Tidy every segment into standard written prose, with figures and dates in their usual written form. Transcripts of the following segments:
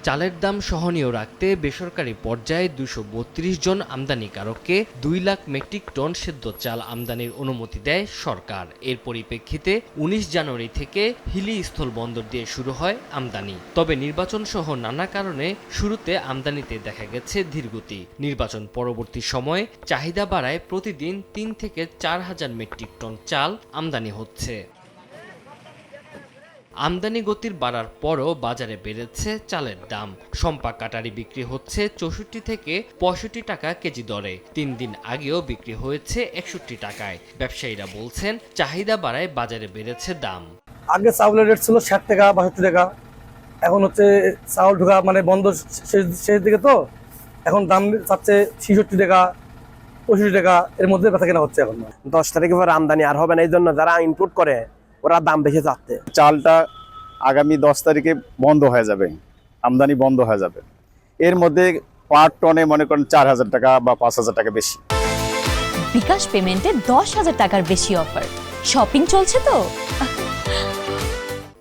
চালের দাম সহনীয় রাখতে বেসরকারি পর্যায়ে ২৩২ জন আমদানিকারককে ২ লাখ মেট্রিক টন সেদ্ধ চাল আমদানির অনুমতি দেয় সরকার। এর পরিপ্রেক্ষিতে ১৯ জানুয়ারি থেকে হিলি স্থলবন্দর দিয়ে শুরু হয় আমদানি। তবে নির্বাচন সহ নানা কারণে শুরুতে আমদানিতে দেখা গেছে ধীরগতি। নির্বাচন পরবর্তী সময়ে চাহিদা বাড়ায় প্রতিদিন ৩ থেকে ৪ হাজার মেট্রিক টন চাল আমদানি হচ্ছে। আমদানি গতির বাড়ার পরও বাজারে বেড়েছে চালের দাম। সম্পা কাটারি বিক্রি হচ্ছে ৬৪ থেকে ৬৫ টাকা কেজি দরে। ৩ দিন আগেও বিক্রি হয়েছে ৬১ টাকায়। ব্যবসায়ীরা বলছেন চাহিদা বাড়ায় বাজারে বেড়েছে দাম। আগে চাউলের রেট ছিল ৬০ টাকা ৬২ টাকা, এখন হচ্ছে চাউল ঢোকা মানে বন্ধ শেষ দিকে, তো এখন দাম চাচ্ছে ৬৬ টাকা ৬৫ টাকা, এর মধ্যে বেচা কেনা হচ্ছে। এখন 10 তারিখের পর আমদানি আর হবে না, এই জন্য যারা ইনপুট করে ওরা দাম বেশি চাচ্ছে। চালটা আগামী 10 তারিখে বন্ধ হয়ে যাবে, আমদানি বন্ধ হয়ে যাবে। এর মধ্যে পার টনে মনে করেন ৪,০০০ টাকা বা ৫,০০০ টাকা বেশি। বিকাশ পেমেন্টে ১০,০০০ টাকার বেশি অফার। শপিং চলছে তো।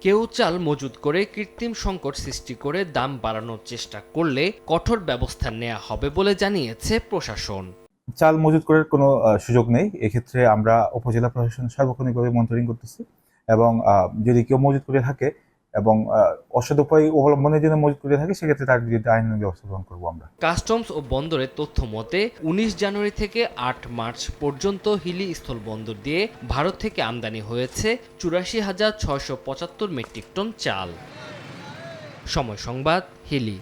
কেউ চাল মজুত করে কৃত্রিম সংকট সৃষ্টি করে দাম বাড়ানোর চেষ্টা করলে কঠোর ব্যবস্থা নেওয়া হবে বলে জানিয়েছে প্রশাসন। চাল মজুত করার কোনো সুযোগ নেই। এক্ষেত্রে আমরা উপজেলা প্রশাসন সার্বক্ষণিকভাবে মনিটরিং করতেছি এবং যদি কেউ মজুত করে থাকে এবং অসৎ উপায় অবলম্বনের জন্য মজুত করে থাকে, সেক্ষেত্রে তার বিরুদ্ধে আইনানুগ ব্যবস্থা গ্রহণ করবো আমরা। কাস্টমস ও বন্দরের তথ্য মতে ১৯ জানুয়ারি থেকে ৮ মার্চ পর্যন্ত হিলি স্থলবন্দর দিয়ে ভারত থেকে আমদানি হয়েছে ৮৪,৬৭৫ মেট্রিক টন চাল। সময় সংবাদ, হিলি।